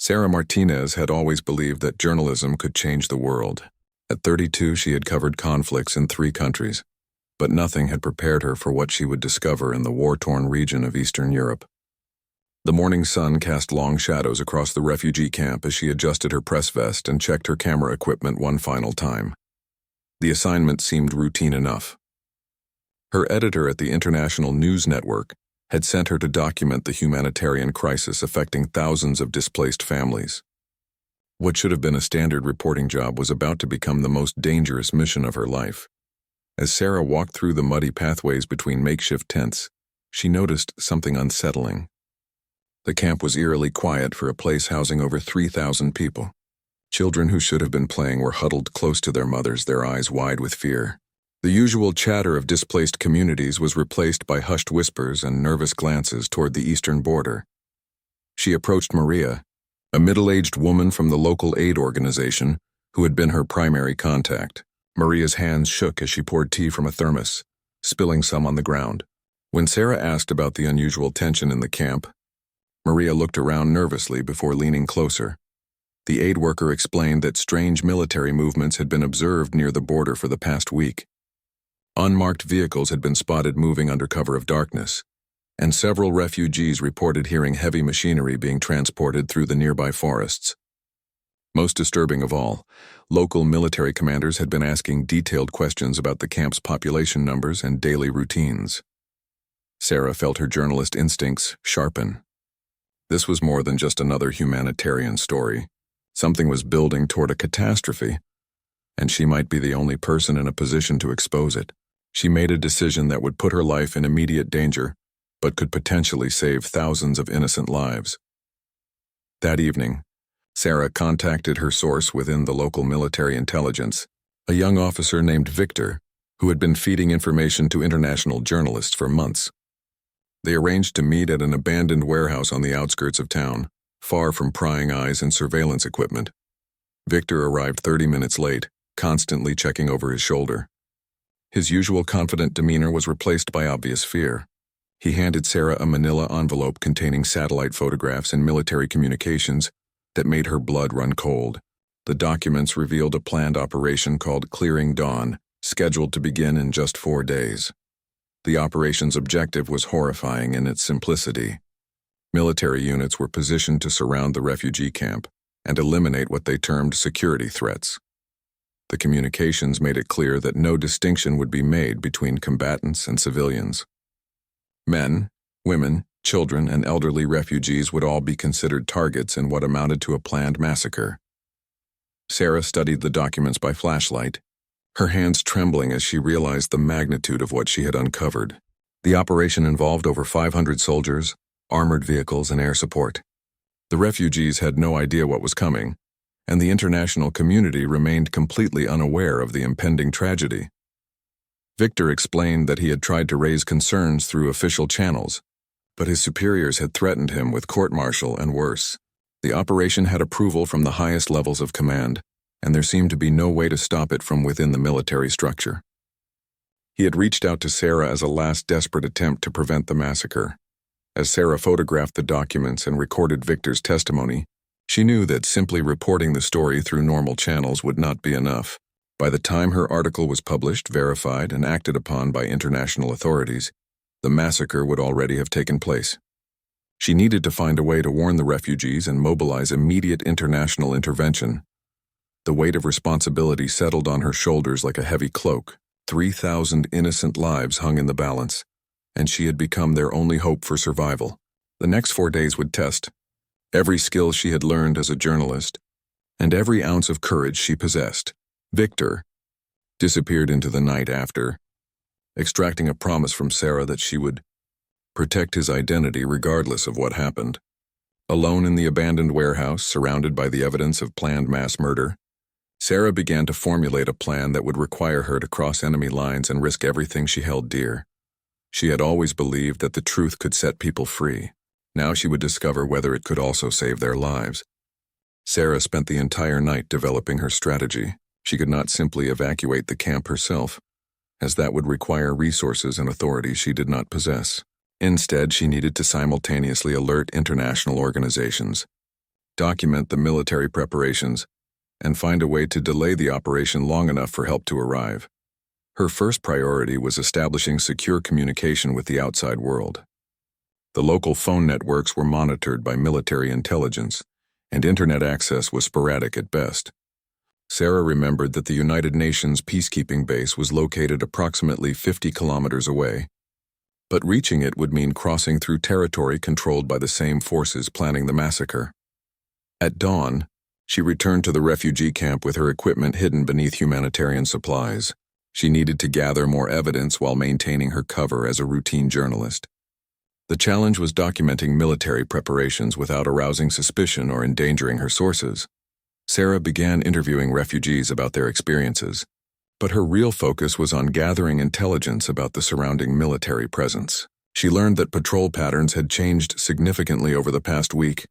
Sarah Martinez had always believed that journalism could change the world. At 32, she had covered conflicts in 3 countries, but nothing had prepared her for what she would discover in the war-torn region of Eastern Europe. The morning sun cast long shadows across the refugee camp as she adjusted her press vest and checked her camera equipment one final time. The assignment seemed routine enough. Her editor at the International News Network had sent her to document the humanitarian crisis affecting thousands of displaced families. What should have been a standard reporting job was about to become the most dangerous mission of her life. As Sarah walked through the muddy pathways between makeshift tents, she noticed something unsettling. The camp was eerily quiet for a place housing over 3,000 people. Children who should have been playing were huddled close to their mothers, their eyes wide with fear. The usual chatter of displaced communities was replaced by hushed whispers and nervous glances toward the eastern border. She approached Maria, a middle-aged woman from the local aid organization who had been her primary contact. Maria's hands shook as she poured tea from a thermos, spilling some on the ground. When Sarah asked about the unusual tension in the camp, Maria looked around nervously before leaning closer. The aid worker explained that strange military movements had been observed near the border for the past week. Unmarked vehicles had been spotted moving under cover of darkness, and several refugees reported hearing heavy machinery being transported through the nearby forests. Most disturbing of all, local military commanders had been asking detailed questions about the camp's population numbers and daily routines. Sarah felt her journalist instincts sharpen. This was more than just another humanitarian story. Something was building toward a catastrophe, and she might be the only person in a position to expose it. She made a decision that would put her life in immediate danger, but could potentially save thousands of innocent lives. That evening, Sarah contacted her source within the local military intelligence, a young officer named Victor, who had been feeding information to international journalists for months. They arranged to meet at an abandoned warehouse on the outskirts of town, far from prying eyes and surveillance equipment. Victor arrived 30 minutes late, constantly checking over his shoulder. His usual confident demeanor was replaced by obvious fear. He handed Sarah a manila envelope containing satellite photographs and military communications that made her blood run cold. The documents revealed a planned operation called Clearing Dawn, scheduled to begin in just 4 days. The operation's objective was horrifying in its simplicity. Military units were positioned to surround the refugee camp and eliminate what they termed security threats. The communications made it clear that no distinction would be made between combatants and civilians. Men, women, children, and elderly refugees would all be considered targets in what amounted to a planned massacre. Sarah studied the documents by flashlight, her hands trembling as she realized the magnitude of what she had uncovered. The operation involved over 500 soldiers, armored vehicles, and air support. The refugees had no idea what was coming, and the international community remained completely unaware of the impending tragedy. Victor explained that he had tried to raise concerns through official channels, but his superiors had threatened him with court-martial and worse. The operation had approval from the highest levels of command, and there seemed to be no way to stop it from within the military structure. He had reached out to Sarah as a last desperate attempt to prevent the massacre. As Sarah photographed the documents and recorded Victor's testimony, she knew that simply reporting the story through normal channels would not be enough. By the time her article was published, verified, and acted upon by international authorities, the massacre would already have taken place. She needed to find a way to warn the refugees and mobilize immediate international intervention. The weight of responsibility settled on her shoulders like a heavy cloak. 3,000 innocent lives hung in the balance, and she had become their only hope for survival. The next 4 days would test every skill she had learned as a journalist, and every ounce of courage she possessed. Victor disappeared into the night after, extracting a promise from Sarah that she would protect his identity regardless of what happened. Alone in the abandoned warehouse, surrounded by the evidence of planned mass murder, Sarah began to formulate a plan that would require her to cross enemy lines and risk everything she held dear. She had always believed that the truth could set people free. Now she would discover whether it could also save their lives. Sarah spent the entire night developing her strategy. She could not simply evacuate the camp herself, as that would require resources and authority she did not possess. Instead, she needed to simultaneously alert international organizations, document the military preparations, and find a way to delay the operation long enough for help to arrive. Her first priority was establishing secure communication with the outside world. The local phone networks were monitored by military intelligence, and internet access was sporadic at best. Sarah remembered that the United Nations peacekeeping base was located approximately 50 kilometers away, but reaching it would mean crossing through territory controlled by the same forces planning the massacre. At dawn, she returned to the refugee camp with her equipment hidden beneath humanitarian supplies. She needed to gather more evidence while maintaining her cover as a routine journalist. The challenge was documenting military preparations without arousing suspicion or endangering her sources. Sarah began interviewing refugees about their experiences, but her real focus was on gathering intelligence about the surrounding military presence. She learned that patrol patterns had changed significantly over the past week,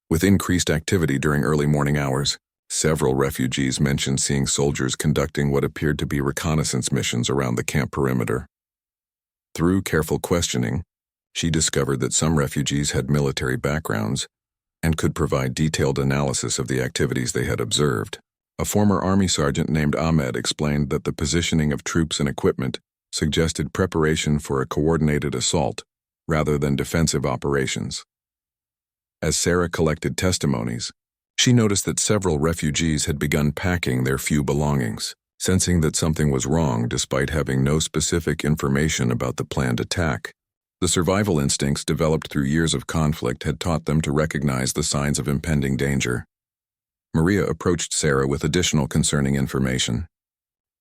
with increased activity during early morning hours. Several refugees mentioned seeing soldiers conducting what appeared to be reconnaissance missions around the camp perimeter. Through careful questioning, she discovered that some refugees had military backgrounds and could provide detailed analysis of the activities they had observed. A former Army sergeant named Ahmed explained that the positioning of troops and equipment suggested preparation for a coordinated assault rather than defensive operations. As Sarah collected testimonies, she noticed that several refugees had begun packing their few belongings, sensing that something was wrong despite having no specific information about the planned attack. The survival instincts developed through years of conflict had taught them to recognize the signs of impending danger. Maria approached Sarah with additional concerning information.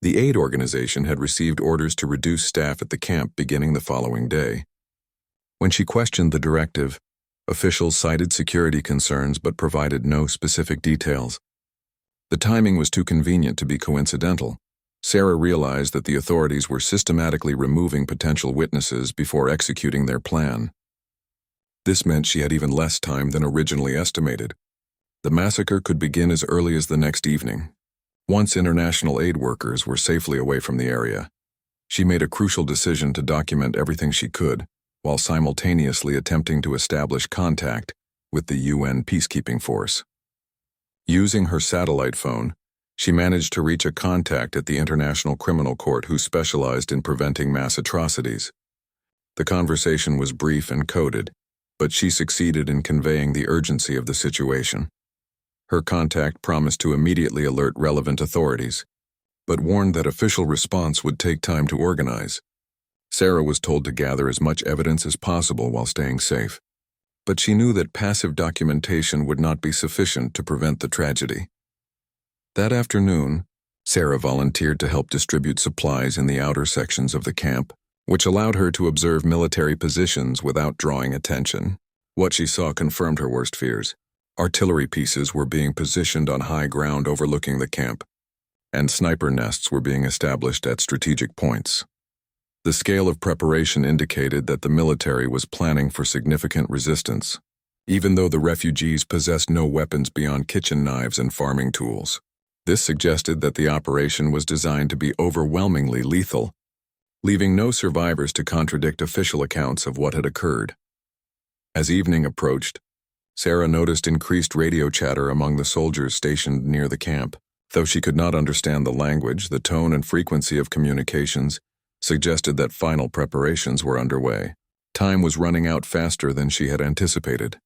The aid organization had received orders to reduce staff at the camp beginning the following day. When she questioned the directive, officials cited security concerns but provided no specific details. The timing was too convenient to be coincidental. Sarah realized that the authorities were systematically removing potential witnesses before executing their plan. This meant she had even less time than originally estimated. The massacre could begin as early as the next evening. Once international aid workers were safely away from the area, she made a crucial decision to document everything she could, while simultaneously attempting to establish contact with the UN peacekeeping force. Using her satellite phone, she managed to reach a contact at the International Criminal Court who specialized in preventing mass atrocities. The conversation was brief and coded, but she succeeded in conveying the urgency of the situation. Her contact promised to immediately alert relevant authorities, but warned that official response would take time to organize. Sarah was told to gather as much evidence as possible while staying safe, but she knew that passive documentation would not be sufficient to prevent the tragedy. That afternoon, Sarah volunteered to help distribute supplies in the outer sections of the camp, which allowed her to observe military positions without drawing attention. What she saw confirmed her worst fears. Artillery pieces were being positioned on high ground overlooking the camp, and sniper nests were being established at strategic points. The scale of preparation indicated that the military was planning for significant resistance, even though the refugees possessed no weapons beyond kitchen knives and farming tools. This suggested that the operation was designed to be overwhelmingly lethal, leaving no survivors to contradict official accounts of what had occurred. As evening approached, Sarah noticed increased radio chatter among the soldiers stationed near the camp. Though she could not understand the language, the tone and frequency of communications suggested that final preparations were underway. Time was running out faster than she had anticipated.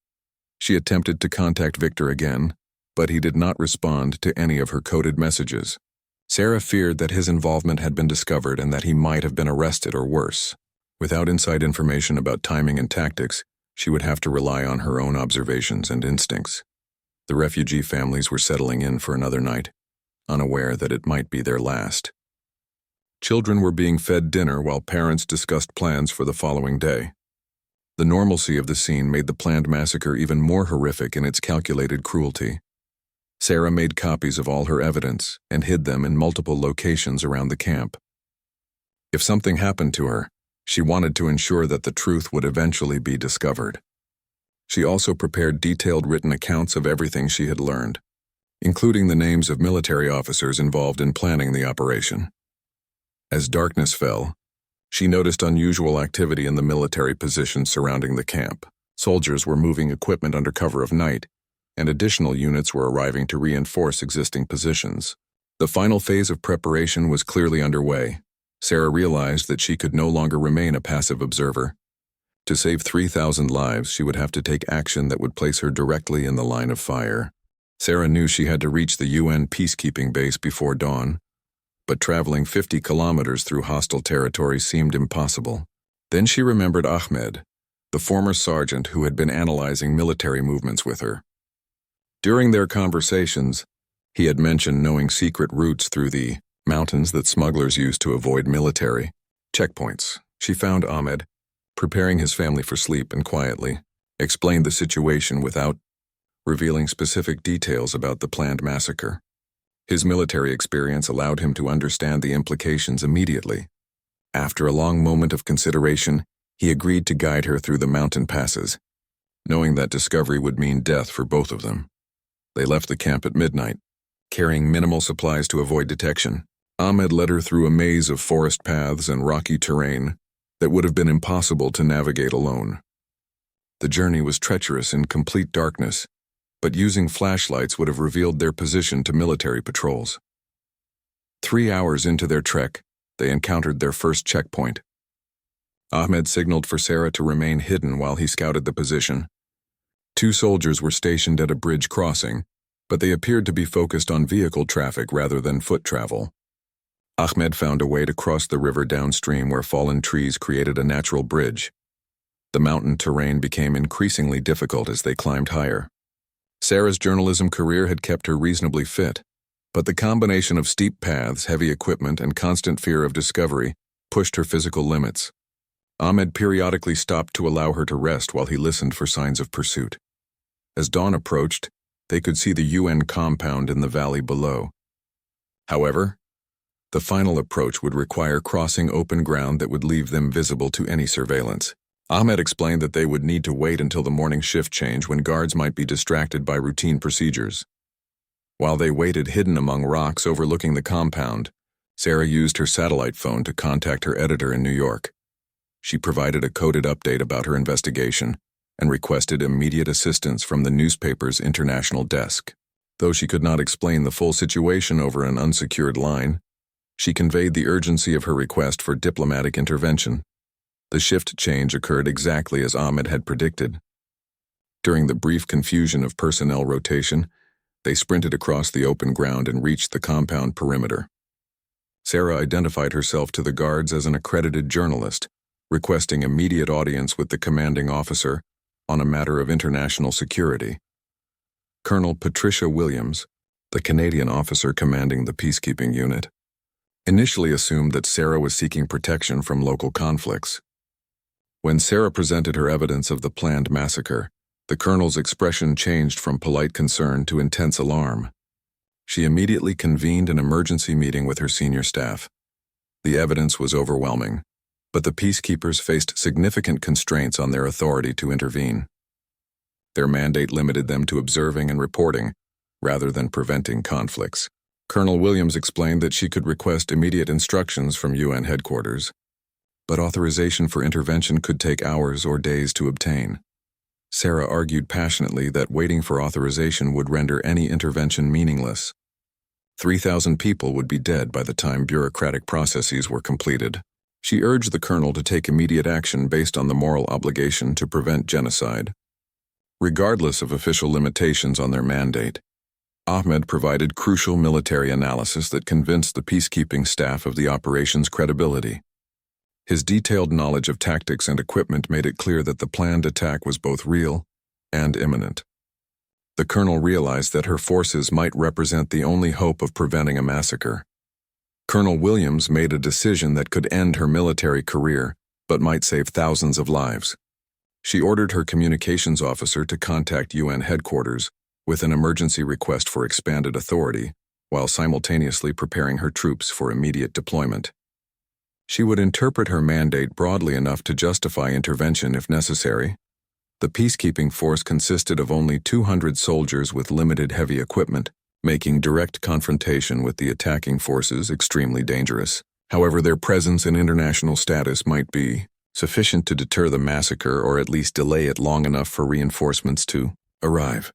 She attempted to contact Victor again, but he did not respond to any of her coded messages. Sarah feared that his involvement had been discovered and that he might have been arrested or worse. Without inside information about timing and tactics, she would have to rely on her own observations and instincts. The refugee families were settling in for another night, unaware that it might be their last. Children were being fed dinner while parents discussed plans for the following day. The normalcy of the scene made the planned massacre even more horrific in its calculated cruelty. Sarah made copies of all her evidence and hid them in multiple locations around the camp. If something happened to her, she wanted to ensure that the truth would eventually be discovered. She also prepared detailed written accounts of everything she had learned, including the names of military officers involved in planning the operation. As darkness fell, she noticed unusual activity in the military positions surrounding the camp. Soldiers were moving equipment under cover of night, and additional units were arriving to reinforce existing positions. The final phase of preparation was clearly underway. Sarah realized that she could no longer remain a passive observer. To save 3,000 lives, she would have to take action that would place her directly in the line of fire. Sarah knew she had to reach the UN peacekeeping base before dawn, but traveling 50 kilometers through hostile territory seemed impossible. Then she remembered Ahmed, the former sergeant who had been analyzing military movements with her. During their conversations, he had mentioned knowing secret routes through the mountains that smugglers use to avoid military checkpoints. She found Ahmed, preparing his family for sleep, and quietly explained the situation without revealing specific details about the planned massacre. His military experience allowed him to understand the implications immediately. After a long moment of consideration, he agreed to guide her through the mountain passes, knowing that discovery would mean death for both of them. They left the camp at midnight, carrying minimal supplies to avoid detection. Ahmed led her through a maze of forest paths and rocky terrain that would have been impossible to navigate alone. The journey was treacherous in complete darkness, but using flashlights would have revealed their position to military patrols. 3 hours into their trek, they encountered their first checkpoint. Ahmed signaled for Sarah to remain hidden while he scouted the position. 2 soldiers were stationed at a bridge crossing, but they appeared to be focused on vehicle traffic rather than foot travel. Ahmed found a way to cross the river downstream where fallen trees created a natural bridge. The mountain terrain became increasingly difficult as they climbed higher. Sarah's journalism career had kept her reasonably fit, but the combination of steep paths, heavy equipment, and constant fear of discovery pushed her physical limits. Ahmed periodically stopped to allow her to rest while he listened for signs of pursuit. As dawn approached, they could see the UN compound in the valley below. However, the final approach would require crossing open ground that would leave them visible to any surveillance. Ahmed explained that they would need to wait until the morning shift change when guards might be distracted by routine procedures. While they waited hidden among rocks overlooking the compound, Sarah used her satellite phone to contact her editor in New York. She provided a coded update about her investigation and requested immediate assistance from the newspaper's international desk. Though she could not explain the full situation over an unsecured line, she conveyed the urgency of her request for diplomatic intervention. The shift change occurred exactly as Ahmed had predicted. During the brief confusion of personnel rotation, they sprinted across the open ground and reached the compound perimeter. Sarah identified herself to the guards as an accredited journalist, requesting immediate audience with the commanding officer on a matter of international security. Colonel Patricia Williams, the Canadian officer commanding the peacekeeping unit, initially assumed that Sarah was seeking protection from local conflicts. When Sarah presented her evidence of the planned massacre, the colonel's expression changed from polite concern to intense alarm. She immediately convened an emergency meeting with her senior staff. The evidence was overwhelming, but the peacekeepers faced significant constraints on their authority to intervene. Their mandate limited them to observing and reporting, rather than preventing conflicts. Colonel Williams explained that she could request immediate instructions from UN headquarters, but authorization for intervention could take hours or days to obtain. Sarah argued passionately that waiting for authorization would render any intervention meaningless. 3,000 people would be dead by the time bureaucratic processes were completed. She urged the colonel to take immediate action based on the moral obligation to prevent genocide. Regardless of official limitations on their mandate, Ahmed provided crucial military analysis that convinced the peacekeeping staff of the operation's credibility. His detailed knowledge of tactics and equipment made it clear that the planned attack was both real and imminent. The colonel realized that her forces might represent the only hope of preventing a massacre. Colonel Williams made a decision that could end her military career, but might save thousands of lives. She ordered her communications officer to contact UN headquarters with an emergency request for expanded authority, while simultaneously preparing her troops for immediate deployment. She would interpret her mandate broadly enough to justify intervention if necessary. The peacekeeping force consisted of only 200 soldiers with limited heavy equipment, making direct confrontation with the attacking forces extremely dangerous. However, their presence and international status might be sufficient to deter the massacre or at least delay it long enough for reinforcements to arrive.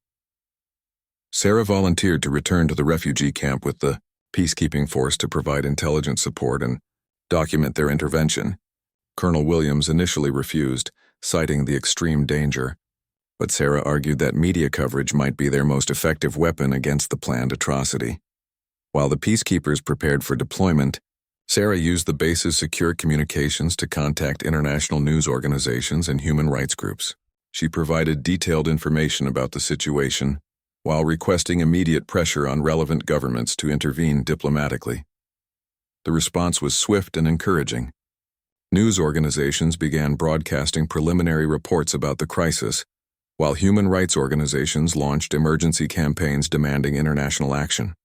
Sarah volunteered to return to the refugee camp with the peacekeeping force to provide intelligence support and document their intervention. Colonel Williams initially refused, citing the extreme danger, but Sarah argued that media coverage might be their most effective weapon against the planned atrocity. While the peacekeepers prepared for deployment, Sarah used the base's secure communications to contact international news organizations and human rights groups. She provided detailed information about the situation, while requesting immediate pressure on relevant governments to intervene diplomatically. The response was swift and encouraging. News organizations began broadcasting preliminary reports about the crisis, while human rights organizations launched emergency campaigns demanding international action.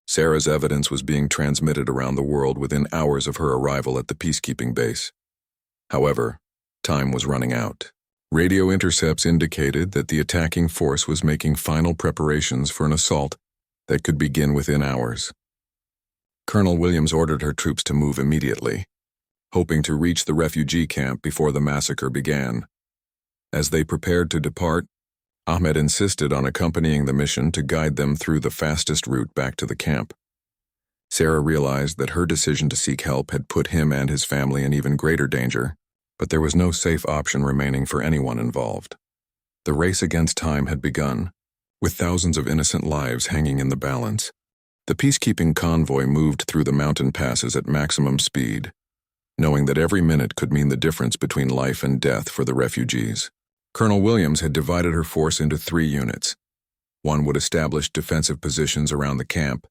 Sarah's evidence was being transmitted around the world within hours of her arrival at the peacekeeping base. However, time was running out. Radio intercepts indicated that the attacking force was making final preparations for an assault that could begin within hours. Colonel Williams ordered her troops to move immediately, hoping to reach the refugee camp before the massacre began. As they prepared to depart, Ahmed insisted on accompanying the mission to guide them through the fastest route back to the camp. Sarah realized that her decision to seek help had put him and his family in even greater danger, but there was no safe option remaining for anyone involved. The race against time had begun, with thousands of innocent lives hanging in the balance. The peacekeeping convoy moved through the mountain passes at maximum speed, knowing that every minute could mean the difference between life and death for the refugees. Colonel Williams had divided her force into 3 units. One would establish defensive positions around the camp,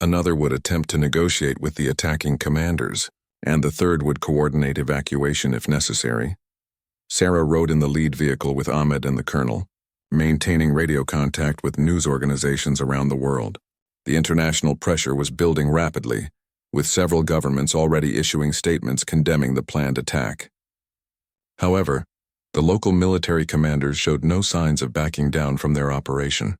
another would attempt to negotiate with the attacking commanders, and the third would coordinate evacuation if necessary. Sarah rode in the lead vehicle with Ahmed and the colonel, maintaining radio contact with news organizations around the world. The international pressure was building rapidly, with several governments already issuing statements condemning the planned attack. However, the local military commanders showed no signs of backing down from their operation.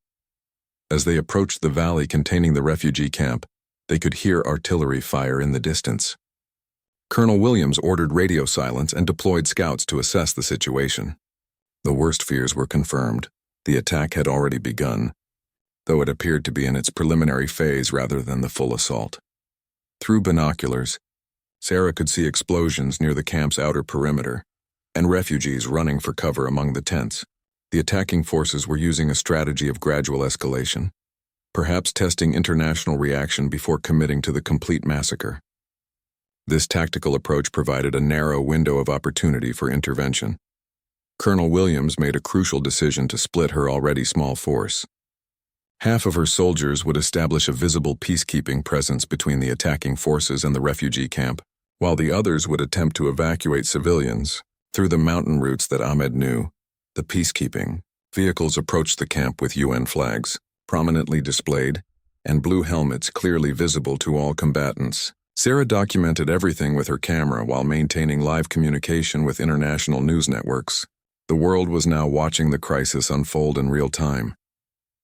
As they approached the valley containing the refugee camp, they could hear artillery fire in the distance. Colonel Williams ordered radio silence and deployed scouts to assess the situation. The worst fears were confirmed. The attack had already begun, though it appeared to be in its preliminary phase rather than the full assault. Through binoculars, Sarah could see explosions near the camp's outer perimeter, and refugees running for cover among the tents. The attacking forces were using a strategy of gradual escalation, perhaps testing international reaction before committing to the complete massacre. This tactical approach provided a narrow window of opportunity for intervention. Colonel Williams made a crucial decision to split her already small force. Half of her soldiers would establish a visible peacekeeping presence between the attacking forces and the refugee camp, while the others would attempt to evacuate civilians through the mountain routes that Ahmed knew. The peacekeeping vehicles approached the camp with UN flags, prominently displayed, and blue helmets clearly visible to all combatants. Sarah documented everything with her camera while maintaining live communication with international news networks. The world was now watching the crisis unfold in real time.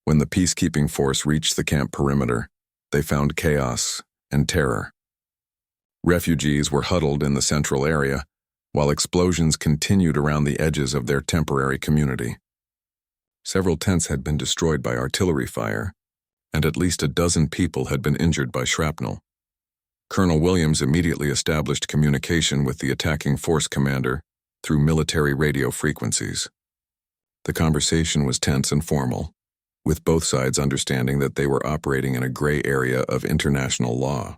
When the peacekeeping force reached the camp perimeter, they found chaos and terror. Refugees were huddled in the central area, while explosions continued around the edges of their temporary community. Several tents had been destroyed by artillery fire, and at least a dozen people had been injured by shrapnel. Colonel Williams immediately established communication with the attacking force commander through military radio frequencies. The conversation was tense and formal, with both sides understanding that they were operating in a gray area of international law.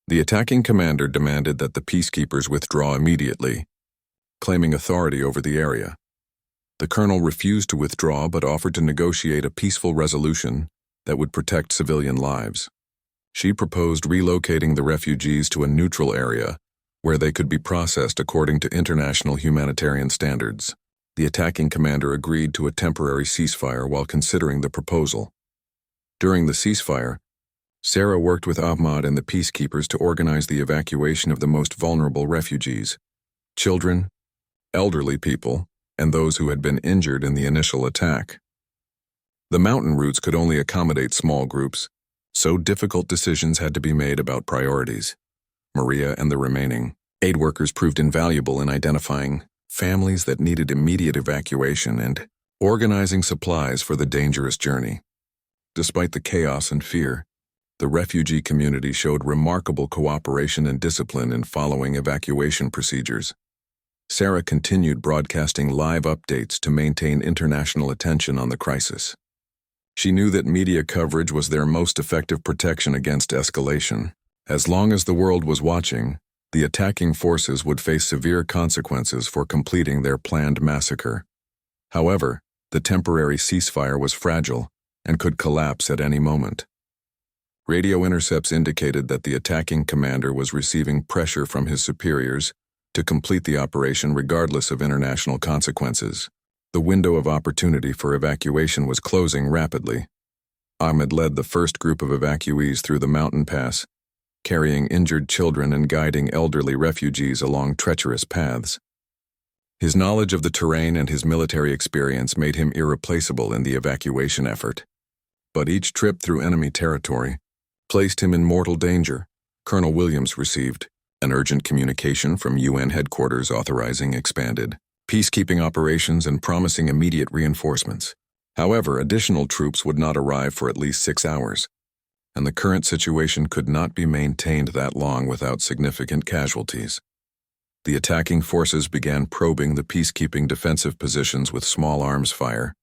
The attacking commander demanded that the peacekeepers withdraw immediately, claiming authority over the area. The colonel refused to withdraw but offered to negotiate a peaceful resolution that would protect civilian lives. She proposed relocating the refugees to a neutral area where they could be processed according to international humanitarian standards. The attacking commander agreed to a temporary ceasefire while considering the proposal. During the ceasefire, Sarah worked with Ahmad and the peacekeepers to organize the evacuation of the most vulnerable refugees: children, elderly people, and those who had been injured in the initial attack. The mountain routes could only accommodate small groups, so difficult decisions had to be made about priorities. Maria and the remaining aid workers proved invaluable in identifying families that needed immediate evacuation and organizing supplies for the dangerous journey. Despite the chaos and fear, the refugee community showed remarkable cooperation and discipline in following evacuation procedures. Sarah continued broadcasting live updates to maintain international attention on the crisis. She knew that media coverage was their most effective protection against escalation. As long as the world was watching, the attacking forces would face severe consequences for completing their planned massacre. However, the temporary ceasefire was fragile and could collapse at any moment. Radio intercepts indicated that the attacking commander was receiving pressure from his superiors to complete the operation regardless of international consequences. The window of opportunity for evacuation was closing rapidly. Ahmed led the first group of evacuees through the mountain pass, carrying injured children and guiding elderly refugees along treacherous paths. His knowledge of the terrain and his military experience made him irreplaceable in the evacuation effort. But each trip through enemy territory placed him in mortal danger. Colonel Williams received an urgent communication from UN headquarters authorizing expanded peacekeeping operations and promising immediate reinforcements. However, additional troops would not arrive for at least 6 hours, and the current situation could not be maintained that long without significant casualties. The attacking forces began probing the peacekeeping defensive positions with small arms fire,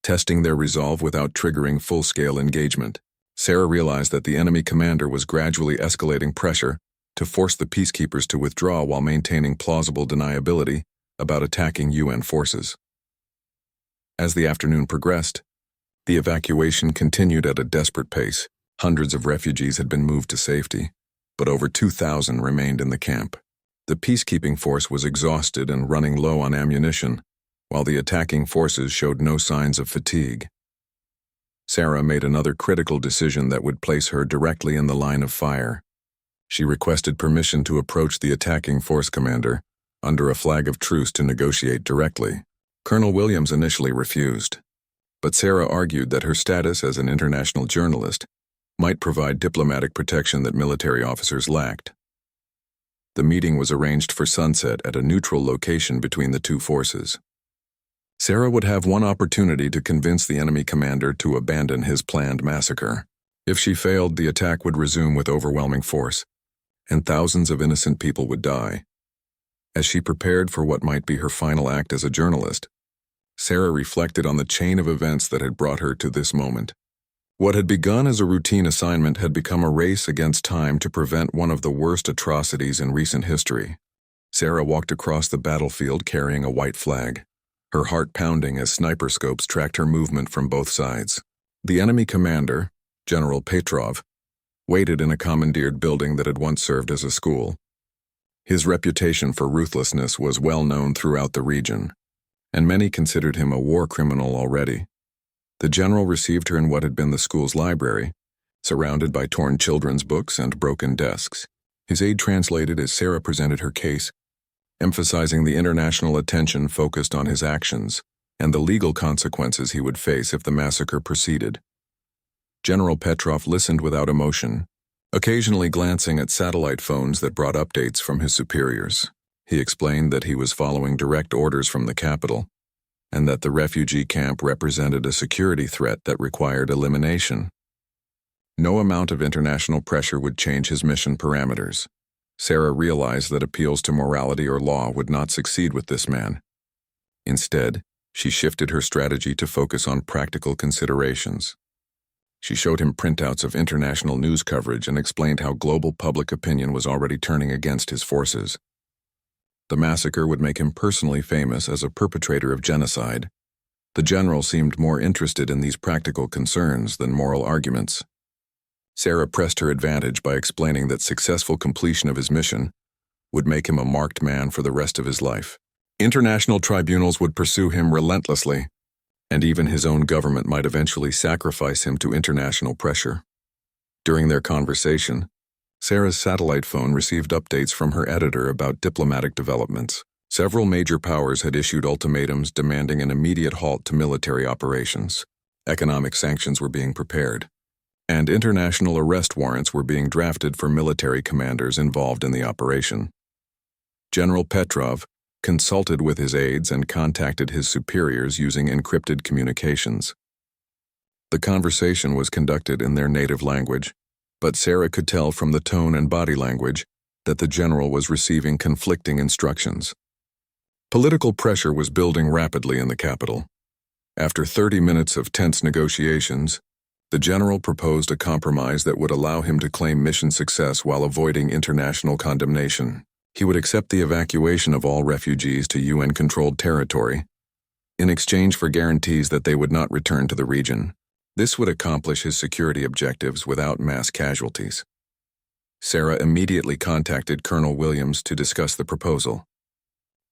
testing their resolve without triggering full-scale engagement. Sarah realized that the enemy commander was gradually escalating pressure to force the peacekeepers to withdraw while maintaining plausible deniability about attacking UN forces. As the afternoon progressed, the evacuation continued at a desperate pace. Hundreds of refugees had been moved to safety, but over 2,000 remained in the camp. The peacekeeping force was exhausted and running low on ammunition, while the attacking forces showed no signs of fatigue. Sarah made another critical decision that would place her directly in the line of fire. She requested permission to approach the attacking force commander under a flag of truce to negotiate directly. Colonel Williams initially refused, but Sarah argued that her status as an international journalist might provide diplomatic protection that military officers lacked. The meeting was arranged for sunset at a neutral location between the two forces. Sarah would have one opportunity to convince the enemy commander to abandon his planned massacre. If she failed, the attack would resume with overwhelming force, and thousands of innocent people would die. As she prepared for what might be her final act as a journalist, Sarah reflected on the chain of events that had brought her to this moment. What had begun as a routine assignment had become a race against time to prevent one of the worst atrocities in recent history. Sarah walked across the battlefield carrying a white flag, her heart pounding as sniper scopes tracked her movement from both sides. The enemy commander, General Petrov, waited in a commandeered building that had once served as a school. His reputation for ruthlessness was well known throughout the region, and many considered him a war criminal already. The general received her in what had been the school's library, surrounded by torn children's books and broken desks. His aide translated as Sarah presented her case, emphasizing the international attention focused on his actions and the legal consequences he would face if the massacre proceeded. General Petrov listened without emotion, occasionally glancing at satellite phones that brought updates from his superiors. He explained that he was following direct orders from the capital, and that the refugee camp represented a security threat that required elimination. No amount of international pressure would change his mission parameters. Sarah realized that appeals to morality or law would not succeed with this man. Instead, she shifted her strategy to focus on practical considerations. She showed him printouts of international news coverage and explained how global public opinion was already turning against his forces. The massacre would make him personally famous as a perpetrator of genocide. The general seemed more interested in these practical concerns than moral arguments. Sarah pressed her advantage by explaining that successful completion of his mission would make him a marked man for the rest of his life. International tribunals would pursue him relentlessly, and even his own government might eventually sacrifice him to international pressure. During their conversation, Sarah's satellite phone received updates from her editor about diplomatic developments. Several major powers had issued ultimatums demanding an immediate halt to military operations. Economic sanctions were being prepared, and international arrest warrants were being drafted for military commanders involved in the operation. General Petrov consulted with his aides and contacted his superiors using encrypted communications. The conversation was conducted in their native language, but Sarah could tell from the tone and body language that the general was receiving conflicting instructions. Political pressure was building rapidly in the capital. After 30 minutes of tense negotiations, the general proposed a compromise that would allow him to claim mission success while avoiding international condemnation. He would accept the evacuation of all refugees to UN-controlled territory, in exchange for guarantees that they would not return to the region. This would accomplish his security objectives without mass casualties. Sarah immediately contacted Colonel Williams to discuss the proposal.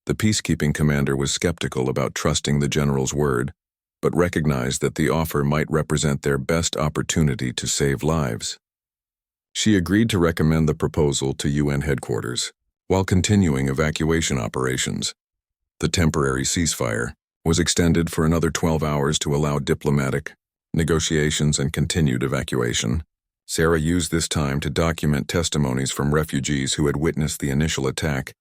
The peacekeeping commander was skeptical about trusting the general's word, but recognized that the offer might represent their best opportunity to save lives. She agreed to recommend the proposal to UN headquarters, while continuing evacuation operations. The temporary ceasefire was extended for another 12 hours to allow diplomatic negotiations and continued evacuation. Sarah used this time to document testimonies from refugees who had witnessed the initial attack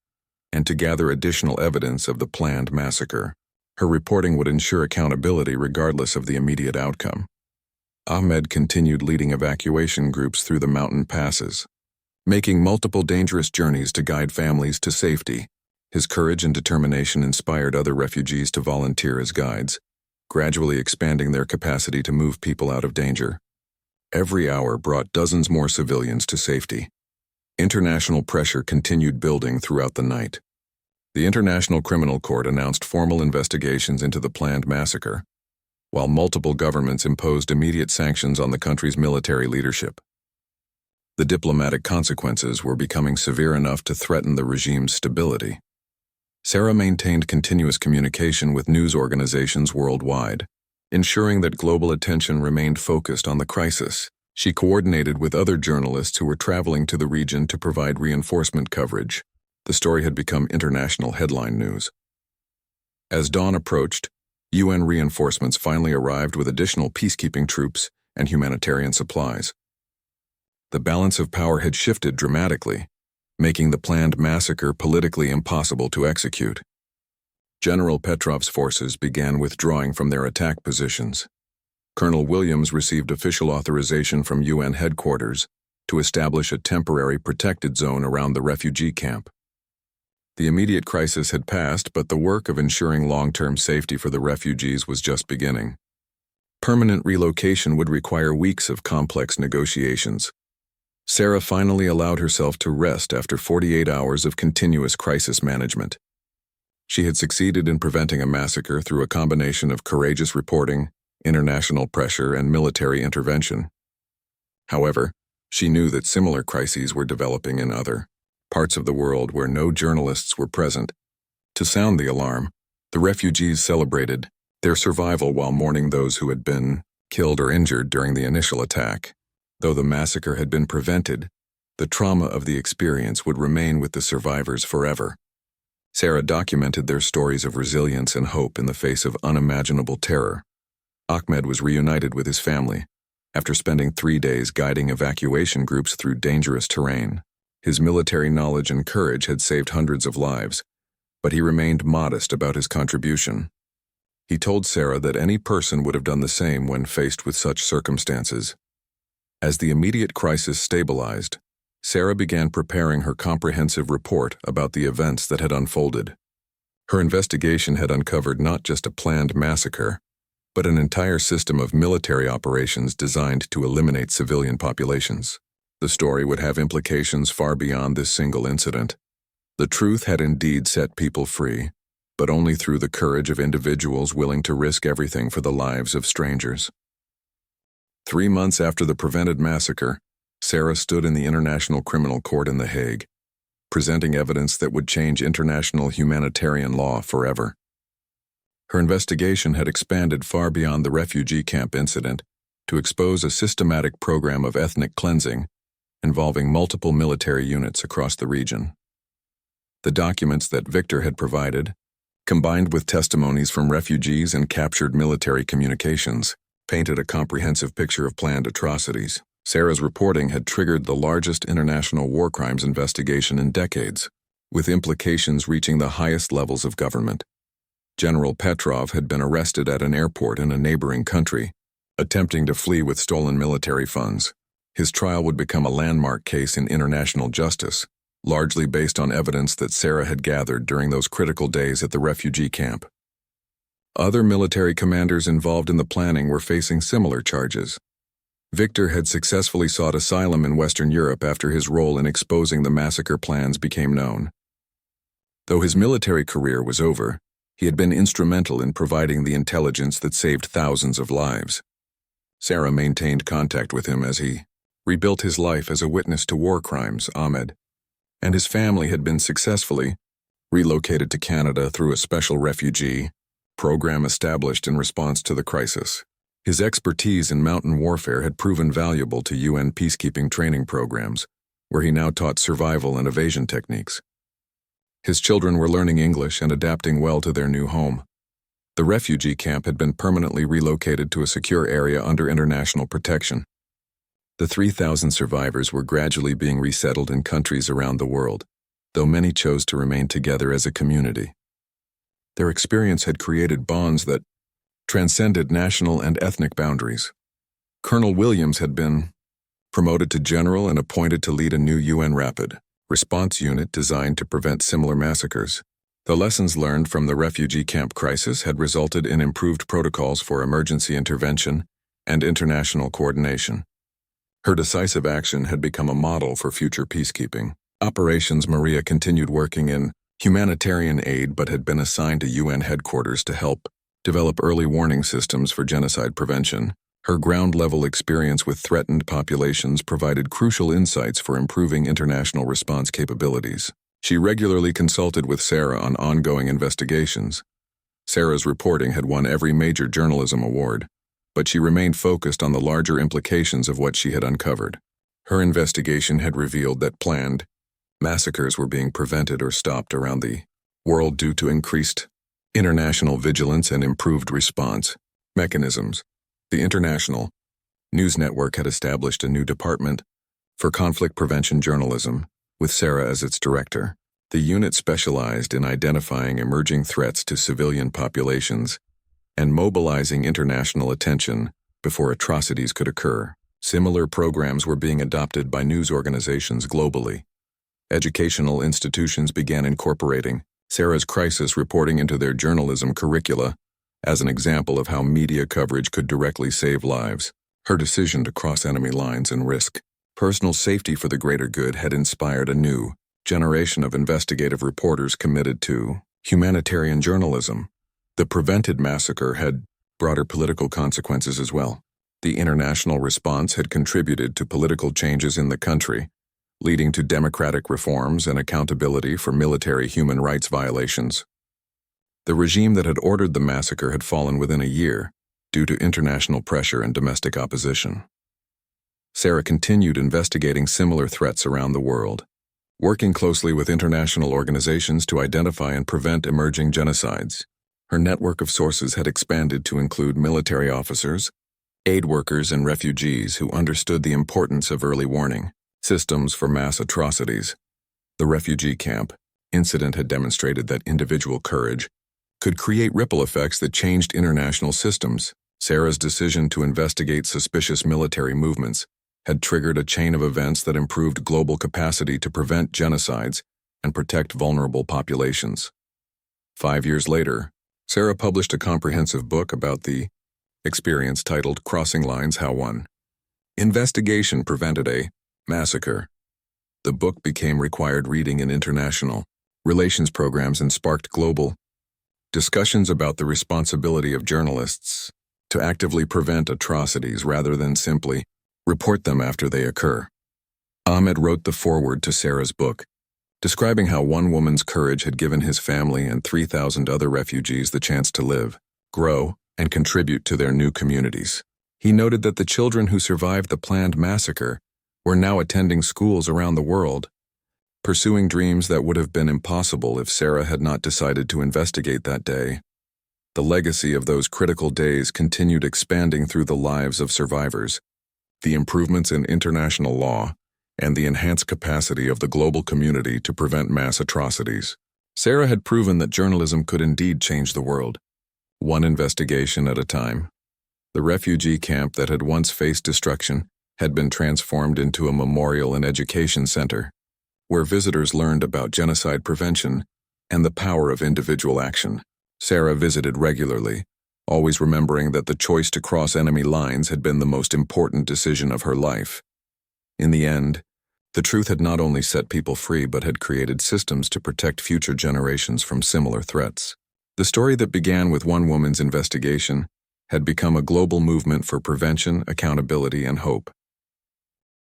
and to gather additional evidence of the planned massacre. Her reporting would ensure accountability regardless of the immediate outcome. Ahmed continued leading evacuation groups through the mountain passes, making multiple dangerous journeys to guide families to safety. His courage and determination inspired other refugees to volunteer as guides, gradually expanding their capacity to move people out of danger. Every hour brought dozens more civilians to safety. International pressure continued building throughout the night. The International Criminal Court announced formal investigations into the planned massacre, while multiple governments imposed immediate sanctions on the country's military leadership. The diplomatic consequences were becoming severe enough to threaten the regime's stability. Sarah maintained continuous communication with news organizations worldwide, ensuring that global attention remained focused on the crisis. She coordinated with other journalists who were traveling to the region to provide reinforcement coverage. The story had become international headline news. As dawn approached, UN reinforcements finally arrived with additional peacekeeping troops and humanitarian supplies. The balance of power had shifted dramatically, making the planned massacre politically impossible to execute. General Petrov's forces began withdrawing from their attack positions. Colonel Williams received official authorization from UN headquarters to establish a temporary protected zone around the refugee camp. The immediate crisis had passed, but the work of ensuring long-term safety for the refugees was just beginning. Permanent relocation would require weeks of complex negotiations. Sarah finally allowed herself to rest after 48 hours of continuous crisis management. She had succeeded in preventing a massacre through a combination of courageous reporting, international pressure, and military intervention. However, she knew that similar crises were developing in other parts of the world where no journalists were present. To sound the alarm, the refugees celebrated their survival while mourning those who had been killed or injured during the initial attack. Though the massacre had been prevented, the trauma of the experience would remain with the survivors forever. Sarah documented their stories of resilience and hope in the face of unimaginable terror. Ahmed was reunited with his family after spending 3 days guiding evacuation groups through dangerous terrain. His military knowledge and courage had saved hundreds of lives, but he remained modest about his contribution. He told Sarah that any person would have done the same when faced with such circumstances. As the immediate crisis stabilized, Sarah began preparing her comprehensive report about the events that had unfolded. Her investigation had uncovered not just a planned massacre, but an entire system of military operations designed to eliminate civilian populations. The story would have implications far beyond this single incident. The truth had indeed set people free, but only through the courage of individuals willing to risk everything for the lives of strangers. 3 months after the prevented massacre, Sarah stood in the International Criminal Court in The Hague, presenting evidence that would change international humanitarian law forever. Her investigation had expanded far beyond the refugee camp incident to expose a systematic program of ethnic cleansing involving multiple military units across the region. The documents that Victor had provided, combined with testimonies from refugees and captured military communications, painted a comprehensive picture of planned atrocities. Sarah's reporting had triggered the largest international war crimes investigation in decades, with implications reaching the highest levels of government. General Petrov had been arrested at an airport in a neighboring country, attempting to flee with stolen military funds. His trial would become a landmark case in international justice, largely based on evidence that Sarah had gathered during those critical days at the refugee camp. Other military commanders involved in the planning were facing similar charges. Victor had successfully sought asylum in Western Europe after his role in exposing the massacre plans became known. Though his military career was over, he had been instrumental in providing the intelligence that saved thousands of lives. Sarah maintained contact with him as he rebuilt his life as a witness to war crimes. Ahmed and his family had been successfully relocated to Canada through a special refugee program established in response to the crisis. His expertise in mountain warfare had proven valuable to UN peacekeeping training programs, where he now taught survival and evasion techniques. His children were learning English and adapting well to their new home. The refugee camp had been permanently relocated to a secure area under international protection. The 3,000 survivors were gradually being resettled in countries around the world, though many chose to remain together as a community. Their experience had created bonds that transcended national and ethnic boundaries. Colonel Williams had been promoted to general and appointed to lead a new UN rapid response unit designed to prevent similar massacres. The lessons learned from the refugee camp crisis had resulted in improved protocols for emergency intervention and international coordination. Her decisive action had become a model for future peacekeeping. Operations Maria continued working in humanitarian aid but had been assigned to UN headquarters to help develop early warning systems for genocide prevention. Her ground-level experience with threatened populations provided crucial insights for improving international response capabilities. She regularly consulted with Sarah on ongoing investigations. Sarah's reporting had won every major journalism award, but she remained focused on the larger implications of what she had uncovered. Her investigation had revealed that planned massacres were being prevented or stopped around the world due to increased international vigilance and improved response mechanisms. The International News Network had established a new department for conflict prevention journalism, with Sarah as its director. The unit specialized in identifying emerging threats to civilian populations and mobilizing international attention before atrocities could occur. Similar programs were being adopted by news organizations globally. Educational institutions began incorporating Sarah's crisis reporting into their journalism curricula as an example of how media coverage could directly save lives. Her decision to cross enemy lines and risk personal safety for the greater good had inspired a new generation of investigative reporters committed to humanitarian journalism. The prevented massacre had broader political consequences as well. The international response had contributed to political changes in the country, leading to democratic reforms and accountability for military human rights violations. The regime that had ordered the massacre had fallen within a year due to international pressure and domestic opposition. Sarah continued investigating similar threats around the world, working closely with international organizations to identify and prevent emerging genocides. Her network of sources had expanded to include military officers, aid workers, and refugees who understood the importance of early warning systems for mass atrocities. The refugee camp incident had demonstrated that individual courage could create ripple effects that changed international systems. Sarah's decision to investigate suspicious military movements had triggered a chain of events that improved global capacity to prevent genocides and protect vulnerable populations. 5 years later, Sarah published a comprehensive book about the experience titled Crossing Lines: How One Investigation Prevented a Massacre. The book became required reading in international relations programs and sparked global discussions about the responsibility of journalists to actively prevent atrocities rather than simply report them after they occur. Ahmed wrote the foreword to Sarah's book, describing how one woman's courage had given his family and 3,000 other refugees the chance to live, grow, and contribute to their new communities. He noted that the children who survived the planned massacre were now attending schools around the world, pursuing dreams that would have been impossible if Sarah had not decided to investigate that day. The legacy of those critical days continued expanding through the lives of survivors. The improvements in international law and the enhanced capacity of the global community to prevent mass atrocities. Sarah had proven that journalism could indeed change the world, one investigation at a time. The refugee camp that had once faced destruction had been transformed into a memorial and education center, where visitors learned about genocide prevention and the power of individual action. Sarah visited regularly, always remembering that the choice to cross enemy lines had been the most important decision of her life. In the end, the truth had not only set people free but had created systems to protect future generations from similar threats. The story that began with one woman's investigation had become a global movement for prevention, accountability, and hope.